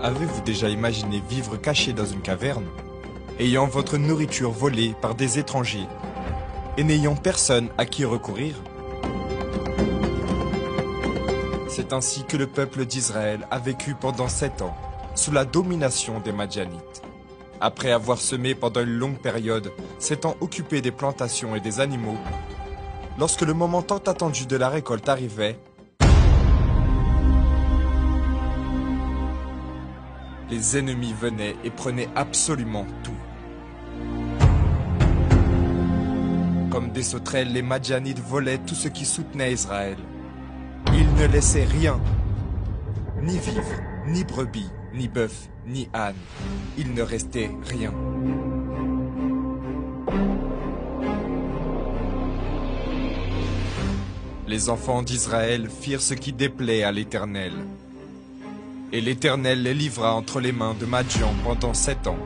Avez-vous déjà imaginé vivre caché dans une caverne, ayant votre nourriture volée par des étrangers et n'ayant personne à qui recourir? C'est ainsi que le peuple d'Israël a vécu pendant 7 ans, sous la domination des Madianites. Après avoir semé pendant une longue période, s'étant occupé des plantations et des animaux, lorsque le moment tant attendu de la récolte arrivait, les ennemis venaient et prenaient absolument tout. Comme des sauterelles, les Madianites volaient tout ce qui soutenait Israël. Ils ne laissaient rien, ni vivre, ni brebis, ni bœuf, ni âne. Il ne restait rien. Les enfants d'Israël firent ce qui déplaît à l'Éternel. Et l'Éternel les livra entre les mains de Madian pendant 7 ans,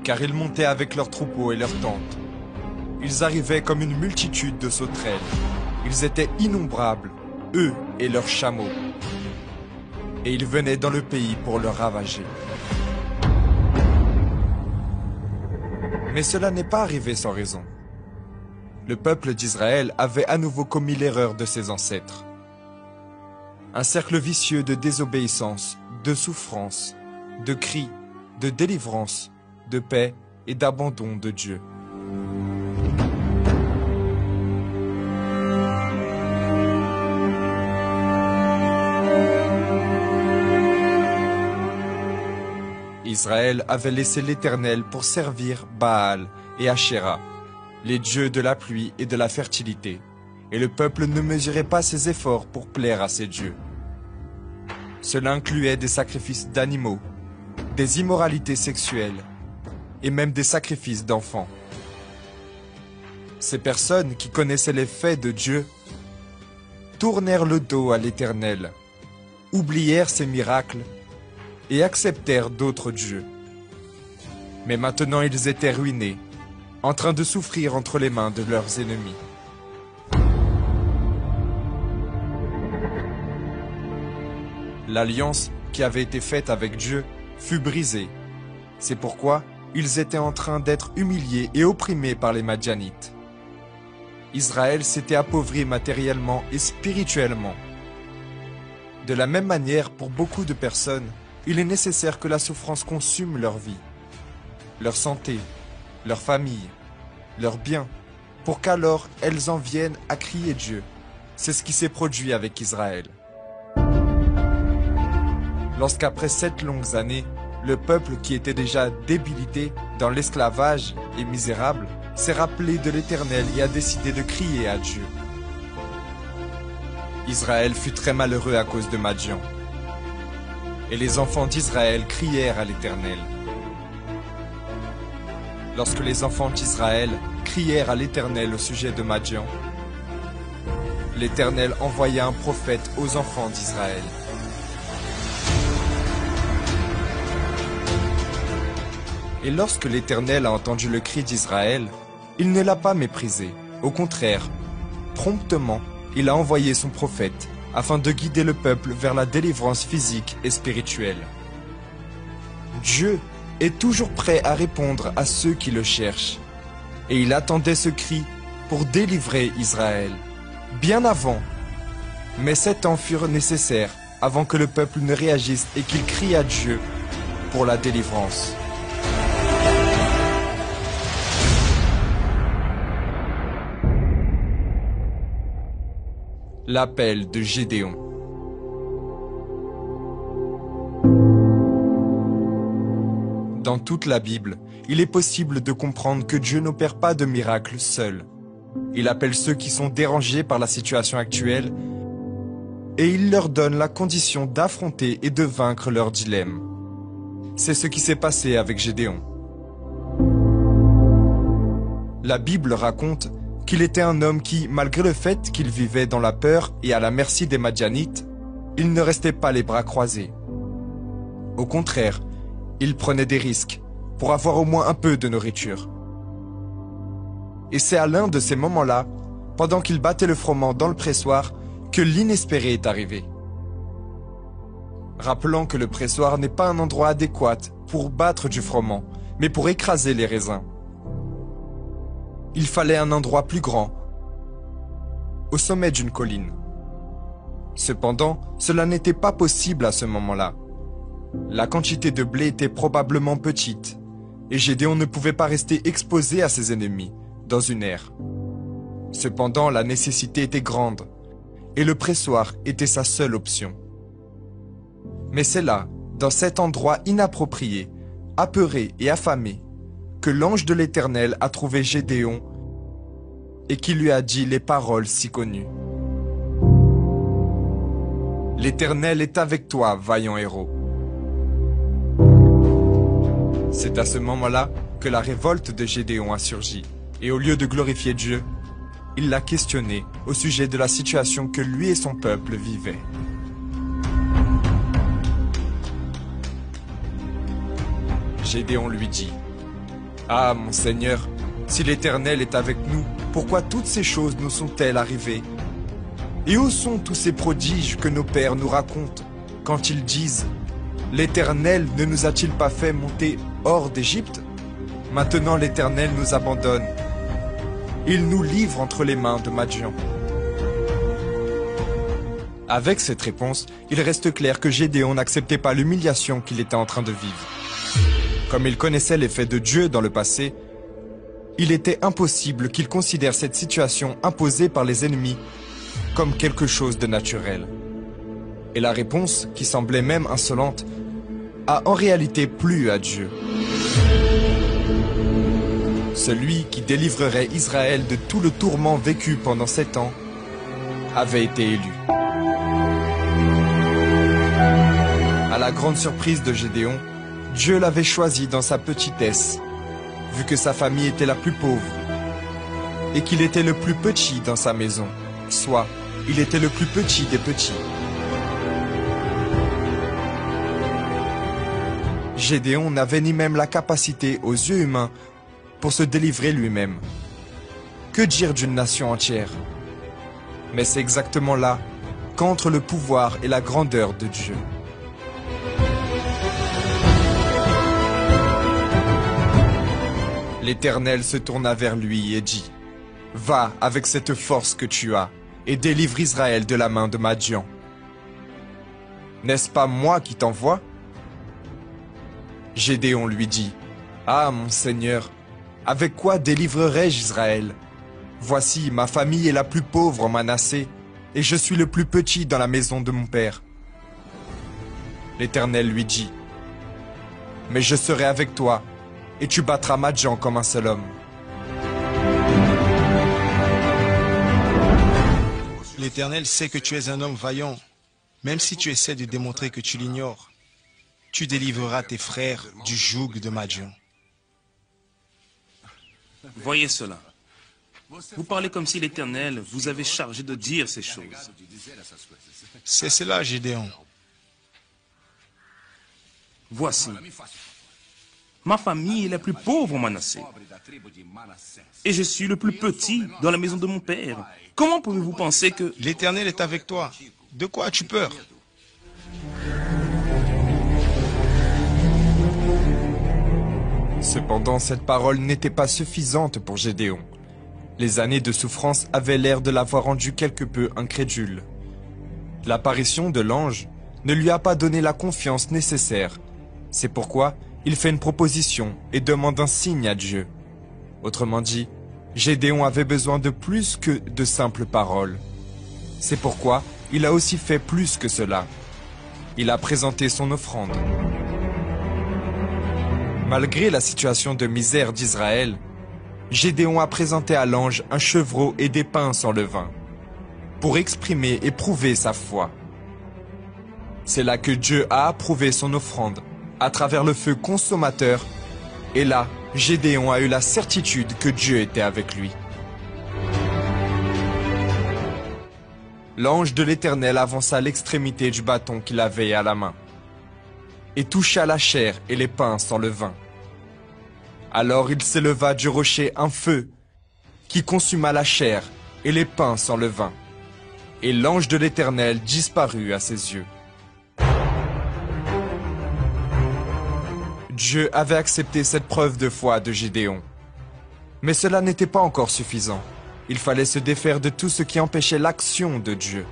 car ils montaient avec leurs troupeaux et leurs tentes. Ils arrivaient comme une multitude de sauterelles. Ils étaient innombrables, eux et leurs chameaux. Et ils venaient dans le pays pour le ravager. Mais cela n'est pas arrivé sans raison. Le peuple d'Israël avait à nouveau commis l'erreur de ses ancêtres. Un cercle vicieux de désobéissance, de souffrance, de cris, de délivrance, de paix et d'abandon de Dieu. Israël avait laissé l'Éternel pour servir Baal et Ashéra, les dieux de la pluie et de la fertilité, et le peuple ne mesurait pas ses efforts pour plaire à ces dieux. Cela incluait des sacrifices d'animaux, des immoralités sexuelles et même des sacrifices d'enfants. Ces personnes qui connaissaient les faits de Dieu tournèrent le dos à l'Éternel, oublièrent ses miracles et acceptèrent d'autres dieux. Mais maintenant ils étaient ruinés, en train de souffrir entre les mains de leurs ennemis. L'alliance qui avait été faite avec Dieu fut brisée. C'est pourquoi ils étaient en train d'être humiliés et opprimés par les Madianites. Israël s'était appauvri matériellement et spirituellement. De la même manière, pour beaucoup de personnes, il est nécessaire que la souffrance consume leur vie, leur santé, leur famille, leurs biens, pour qu'alors elles en viennent à crier Dieu. C'est ce qui s'est produit avec Israël. Lorsqu'après 7 longues années, le peuple qui était déjà débilité dans l'esclavage et misérable s'est rappelé de l'Éternel et a décidé de crier à Dieu. Israël fut très malheureux à cause de Madian. Et les enfants d'Israël crièrent à l'Éternel. Lorsque les enfants d'Israël crièrent à l'Éternel au sujet de Madian, l'Éternel envoya un prophète aux enfants d'Israël. Et lorsque l'Éternel a entendu le cri d'Israël, il ne l'a pas méprisé. Au contraire, promptement, il a envoyé son prophète afin de guider le peuple vers la délivrance physique et spirituelle. Dieu est toujours prêt à répondre à ceux qui le cherchent. Et il attendait ce cri pour délivrer Israël, bien avant. Mais 7 ans furent nécessaires avant que le peuple ne réagisse et qu'il crie à Dieu pour la délivrance. L'appel de Gédéon. Dans toute la Bible, il est possible de comprendre que Dieu n'opère pas de miracles seul. Il appelle ceux qui sont dérangés par la situation actuelle et il leur donne la condition d'affronter et de vaincre leurs dilemmes. C'est ce qui s'est passé avec Gédéon. La Bible raconte qu'il était un homme qui, malgré le fait qu'il vivait dans la peur et à la merci des Madianites, il ne restait pas les bras croisés. Au contraire, il prenait des risques pour avoir au moins un peu de nourriture. Et c'est à l'un de ces moments-là, pendant qu'il battait le froment dans le pressoir, que l'inespéré est arrivé. rappelant que le pressoir n'est pas un endroit adéquat pour battre du froment, mais pour écraser les raisins. Il fallait un endroit plus grand, au sommet d'une colline. Cependant, cela n'était pas possible à ce moment-là. La quantité de blé était probablement petite, et Gédéon ne pouvait pas rester exposé à ses ennemis, dans une ère. Cependant, la nécessité était grande, et le pressoir était sa seule option. Mais c'est là, dans cet endroit inapproprié, apeuré et affamé, que l'ange de l'Éternel a trouvé Gédéon et qui lui a dit les paroles si connues. L'Éternel est avec toi, vaillant héros. C'est à ce moment-là que la révolte de Gédéon a surgi, et au lieu de glorifier Dieu, il l'a questionné au sujet de la situation que lui et son peuple vivaient. Gédéon lui dit, « Ah, mon Seigneur, si l'Éternel est avec nous, pourquoi toutes ces choses nous sont-elles arrivées? Et où sont tous ces prodiges que nos pères nous racontent quand ils disent, « L'Éternel ne nous a-t-il pas fait monter hors d'Égypte? Maintenant l'Éternel nous abandonne. Il nous livre entre les mains de Madian. » Avec cette réponse, il reste clair que Gédéon n'acceptait pas l'humiliation qu'il était en train de vivre. Comme il connaissait les faits de Dieu dans le passé, il était impossible qu'il considère cette situation imposée par les ennemis comme quelque chose de naturel. Et la réponse, qui semblait même insolente, a en réalité plu à Dieu. Celui qui délivrerait Israël de tout le tourment vécu pendant 7 ans avait été élu. À la grande surprise de Gédéon, Dieu l'avait choisi dans sa petitesse, vu que sa famille était la plus pauvre, et qu'il était le plus petit dans sa maison, soit il était le plus petit des petits. Gédéon n'avait ni même la capacité aux yeux humains pour se délivrer lui-même. Que dire d'une nation entière? Mais c'est exactement là qu'entre le pouvoir et la grandeur de Dieu. L'Éternel se tourna vers lui et dit, « Va avec cette force que tu as et délivre Israël de la main de Madian. N'est-ce pas moi qui t'envoie ?» Gédéon lui dit, « Ah, mon Seigneur, avec quoi délivrerai-je Israël? Voici, ma famille est la plus pauvre en Manassé, et je suis le plus petit dans la maison de mon père. » L'Éternel lui dit, « Mais je serai avec toi, et tu battras Madian comme un seul homme. » L'Éternel sait que tu es un homme vaillant, même si tu essaies de démontrer que tu l'ignores. Tu délivreras tes frères du joug de Madian. Voyez cela. Vous parlez comme si l'Éternel vous avait chargé de dire ces choses. C'est cela, Gédéon. Voici. Ma famille est la plus pauvre en Manassé. Et je suis le plus petit dans la maison de mon père. Comment pouvez-vous penser que... L'Éternel est avec toi. De quoi as-tu peur? Cependant, cette parole n'était pas suffisante pour Gédéon. Les années de souffrance avaient l'air de l'avoir rendu quelque peu incrédule. L'apparition de l'ange ne lui a pas donné la confiance nécessaire. C'est pourquoi il fait une proposition et demande un signe à Dieu. Autrement dit, Gédéon avait besoin de plus que de simples paroles. C'est pourquoi il a aussi fait plus que cela. Il a présenté son offrande. Malgré la situation de misère d'Israël, Gédéon a présenté à l'ange un chevreau et des pains sans levain, pour exprimer et prouver sa foi. C'est là que Dieu a approuvé son offrande, à travers le feu consommateur, et là, Gédéon a eu la certitude que Dieu était avec lui. L'ange de l'Éternel avança à l'extrémité du bâton qu'il avait à la main, et toucha la chair et les pains sans levain. Alors il s'éleva du rocher un feu, qui consuma la chair et les pains sans levain, et l'ange de l'Éternel disparut à ses yeux. Dieu avait accepté cette preuve de foi de Gédéon. Mais cela n'était pas encore suffisant. Il fallait se défaire de tout ce qui empêchait l'action de Dieu.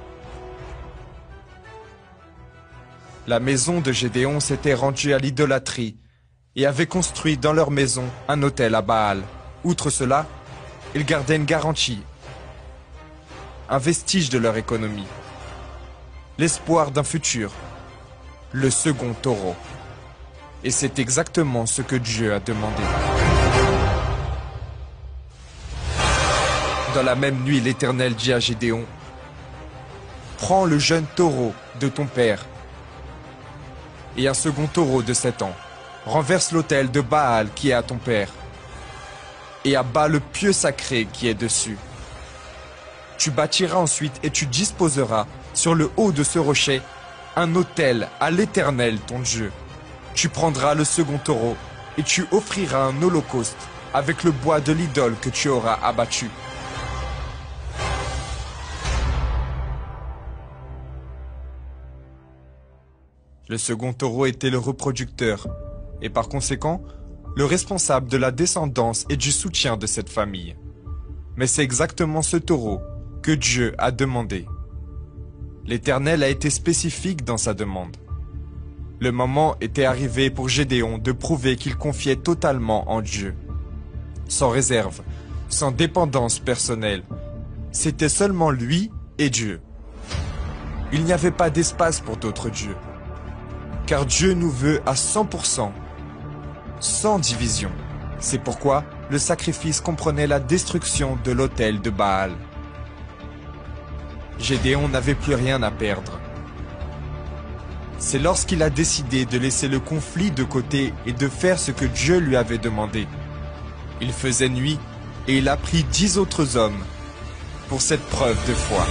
La maison de Gédéon s'était rendue à l'idolâtrie et avait construit dans leur maison un autel à Baal. Outre cela, ils gardaient une garantie, un vestige de leur économie, l'espoir d'un futur, le second taureau. Et c'est exactement ce que Dieu a demandé. Dans la même nuit, l'Éternel dit à Gédéon, « Prends le jeune taureau de ton père et un second taureau de 7 ans. Renverse l'autel de Baal qui est à ton père et abat le pieu sacré qui est dessus. Tu bâtiras ensuite et tu disposeras sur le haut de ce rocher un autel à l'Éternel ton Dieu. Tu prendras le second taureau et tu offriras un holocauste avec le bois de l'idole que tu auras abattu. » Le second taureau était le reproducteur, et par conséquent, le responsable de la descendance et du soutien de cette famille. Mais c'est exactement ce taureau que Dieu a demandé. L'Éternel a été spécifique dans sa demande. Le moment était arrivé pour Gédéon de prouver qu'il confiait totalement en Dieu. Sans réserve, sans dépendance personnelle, c'était seulement lui et Dieu. Il n'y avait pas d'espace pour d'autres dieux. Car Dieu nous veut à 100%, sans division. C'est pourquoi le sacrifice comprenait la destruction de l'autel de Baal. Gédéon n'avait plus rien à perdre. C'est lorsqu'il a décidé de laisser le conflit de côté et de faire ce que Dieu lui avait demandé. Il faisait nuit et il a pris 10 autres hommes pour cette preuve de foi.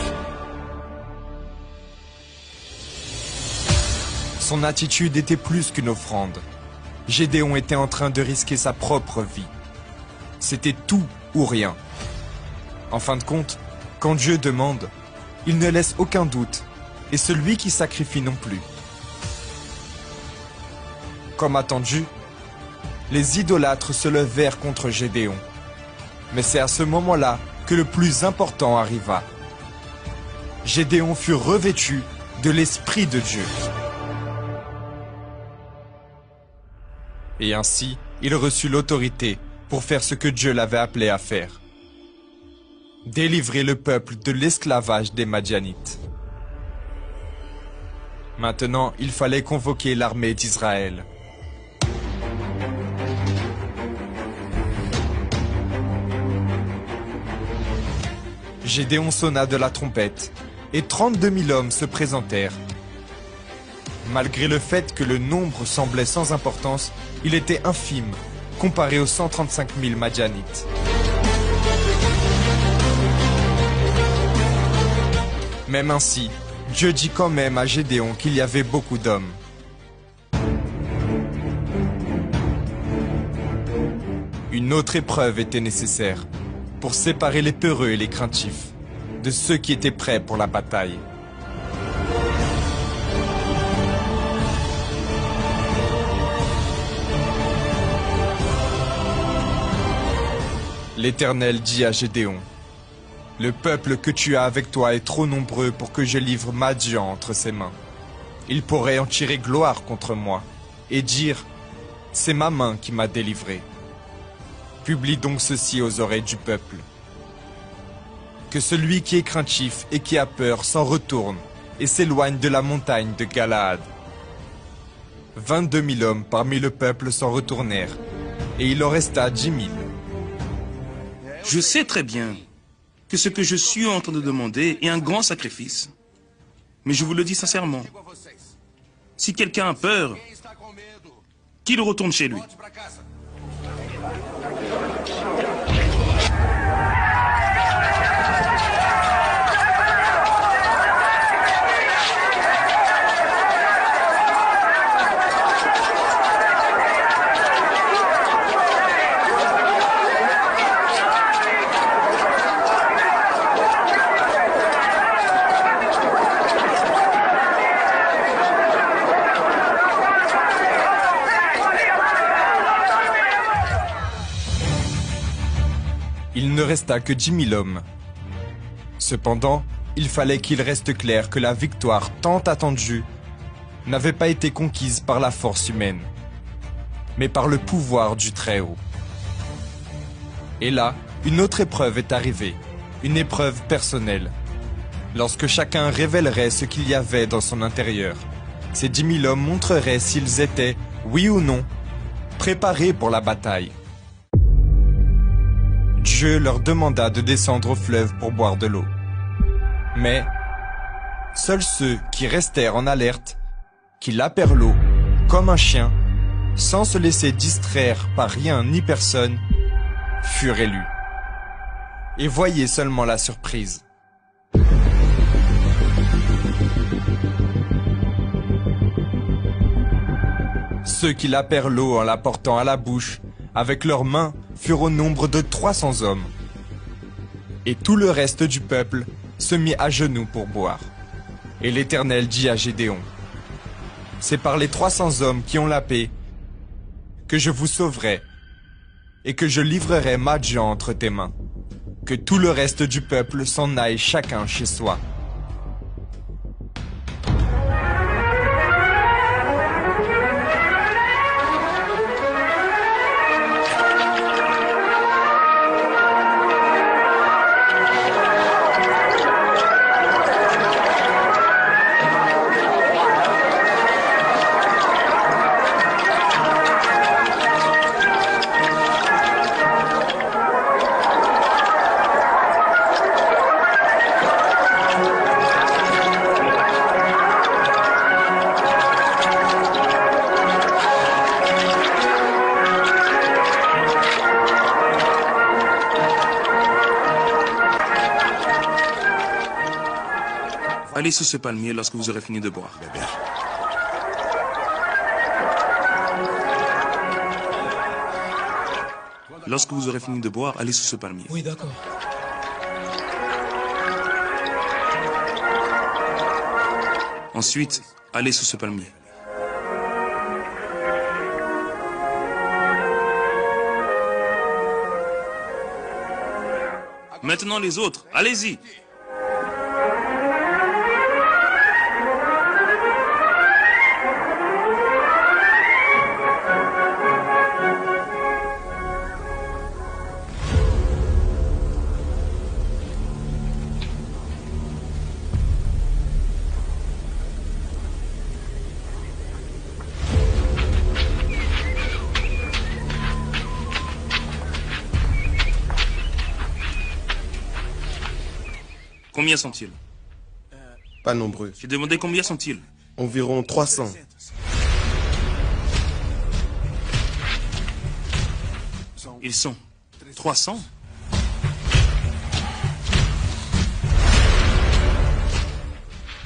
Son attitude était plus qu'une offrande. Gédéon était en train de risquer sa propre vie. C'était tout ou rien. En fin de compte, quand Dieu demande, il ne laisse aucun doute, et celui qui sacrifie non plus. Comme attendu, les idolâtres se levèrent contre Gédéon. Mais c'est à ce moment-là que le plus important arriva. Gédéon fut revêtu de l'Esprit de Dieu. Et ainsi, il reçut l'autorité pour faire ce que Dieu l'avait appelé à faire. Délivrer le peuple de l'esclavage des Madianites. Maintenant, il fallait convoquer l'armée d'Israël. Gédéon sonna de la trompette, et 32 000 hommes se présentèrent. Malgré le fait que le nombre semblait sans importance, il était infime, comparé aux 135 000 Madianites. Même ainsi, Dieu dit quand même à Gédéon qu'il y avait beaucoup d'hommes. Une autre épreuve était nécessaire, pour séparer les peureux et les craintifs, de ceux qui étaient prêts pour la bataille. L'Éternel dit à Gédéon, « Le peuple que tu as avec toi est trop nombreux pour que je livre Madian entre ses mains. Il pourrait en tirer gloire contre moi et dire, « C'est ma main qui m'a délivré. » Publie donc ceci aux oreilles du peuple. Que celui qui est craintif et qui a peur s'en retourne et s'éloigne de la montagne de Galaad. 22 000 hommes parmi le peuple s'en retournèrent, et il en resta 10 000. Je sais très bien que ce que je suis en train de demander est un grand sacrifice. Mais je vous le dis sincèrement, si quelqu'un a peur, qu'il retourne chez lui. Il ne resta que 10 000 hommes. Cependant, il fallait qu'il reste clair que la victoire tant attendue n'avait pas été conquise par la force humaine, mais par le pouvoir du Très-Haut. Et là, une autre épreuve est arrivée, une épreuve personnelle. Lorsque chacun révélerait ce qu'il y avait dans son intérieur, ces 10 000 hommes montreraient s'ils étaient, oui ou non, préparés pour la bataille. Dieu leur demanda de descendre au fleuve pour boire de l'eau. Mais seuls ceux qui restèrent en alerte, qui lapèrent l'eau, comme un chien, sans se laisser distraire par rien ni personne, furent élus. Et voyez seulement la surprise. Ceux qui lapèrent l'eau en la portant à la bouche, avec leurs mains, furent au nombre de 300 hommes. Et tout le reste du peuple se mit à genoux pour boire. Et l'Éternel dit à Gédéon, « C'est par les 300 hommes qui ont la paix que je vous sauverai et que je livrerai Madjan entre tes mains. Que tout le reste du peuple s'en aille chacun chez soi. » Allez sous ce palmier lorsque vous aurez fini de boire. Lorsque vous aurez fini de boire, allez sous ce palmier. Oui, d'accord. Ensuite, allez sous ce palmier. Maintenant les autres, allez-y. Combien sont-ils? Pas nombreux. J'ai demandé combien sont-ils? Environ 300. Ils sont 300?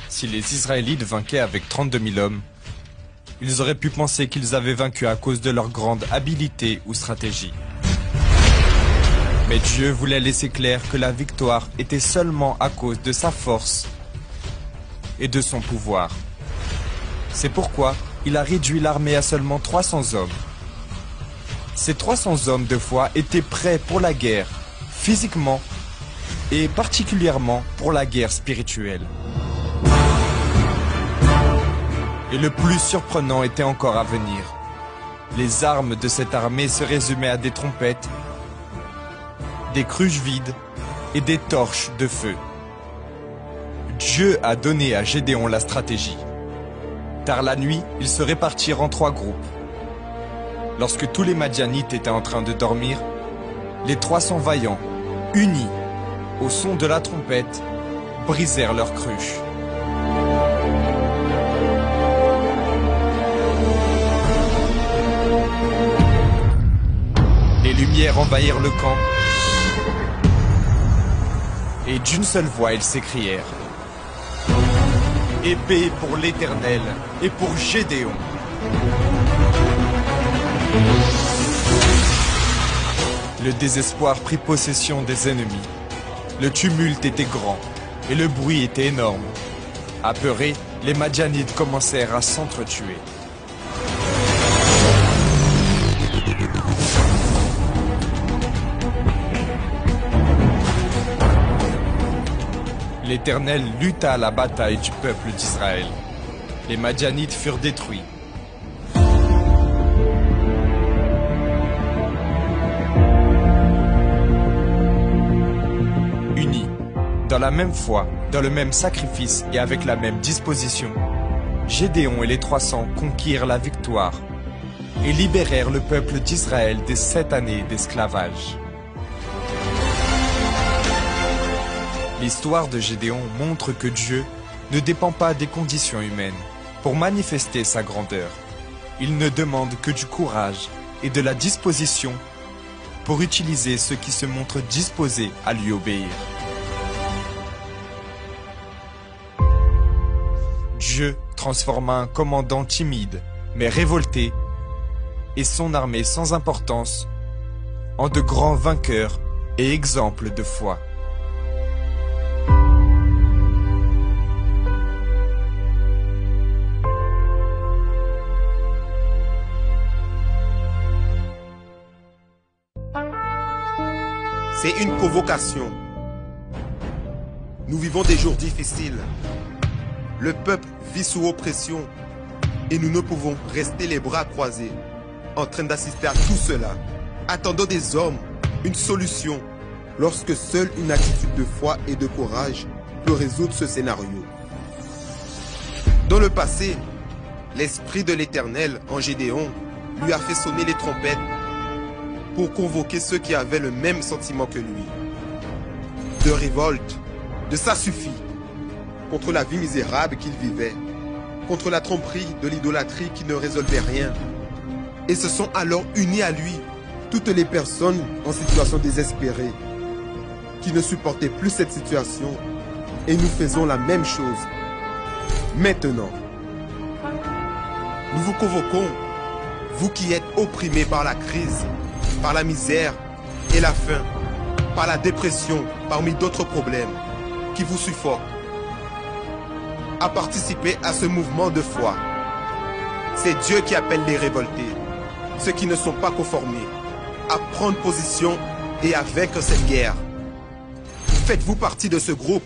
Si les Israélites vainquaient avec 32 000 hommes, ils auraient pu penser qu'ils avaient vaincu à cause de leur grande habileté ou stratégie. Mais Dieu voulait laisser clair que la victoire était seulement à cause de sa force et de son pouvoir. C'est pourquoi il a réduit l'armée à seulement 300 hommes. Ces 300 hommes de foi étaient prêts pour la guerre, physiquement et particulièrement pour la guerre spirituelle. Et le plus surprenant était encore à venir. Les armes de cette armée se résumaient à des trompettes, des cruches vides et des torches de feu. Dieu a donné à Gédéon la stratégie. Tard la nuit, ils se répartirent en 3 groupes. Lorsque tous les Madianites étaient en train de dormir, les 300 vaillants, unis au son de la trompette, brisèrent leurs cruches. Les lumières envahirent le camp. Et d'une seule voix, ils s'écrièrent: « Épée pour l'Éternel et pour Gédéon !» Le désespoir prit possession des ennemis. Le tumulte était grand et le bruit était énorme. Apeurés, les Madianites commencèrent à s'entretuer. l'Éternel lutta à la bataille du peuple d'Israël. Les Madianites furent détruits. Unis, dans la même foi, dans le même sacrifice et avec la même disposition, Gédéon et les 300 conquirent la victoire et libérèrent le peuple d'Israël des 7 années d'esclavage. L'histoire de Gédéon montre que Dieu ne dépend pas des conditions humaines pour manifester sa grandeur. Il ne demande que du courage et de la disposition pour utiliser ceux qui se montrent disposés à lui obéir. Dieu transforma un commandant timide mais révolté et son armée sans importance en de grands vainqueurs et exemples de foi. C'est une provocation. Nous vivons des jours difficiles. Le peuple vit sous oppression et nous ne pouvons rester les bras croisés en train d'assister à tout cela, attendant des hommes une solution lorsque seule une attitude de foi et de courage peut résoudre ce scénario. Dans le passé, l'Esprit de l'Éternel en Gédéon lui a fait sonner les trompettes pour convoquer ceux qui avaient le même sentiment que lui. De révolte, de ça suffit, contre la vie misérable qu'il vivait, contre la tromperie de l'idolâtrie qui ne résolvait rien. Et se sont alors unis à lui toutes les personnes en situation désespérée, qui ne supportaient plus cette situation, et nous faisons la même chose. Maintenant, nous vous convoquons, vous qui êtes opprimés par la crise, par la misère et la faim, par la dépression, parmi d'autres problèmes qui vous suffoquent, à participer à ce mouvement de foi. C'est Dieu qui appelle les révoltés, ceux qui ne sont pas conformés, à prendre position et à vaincre cette guerre. Faites-vous partie de ce groupe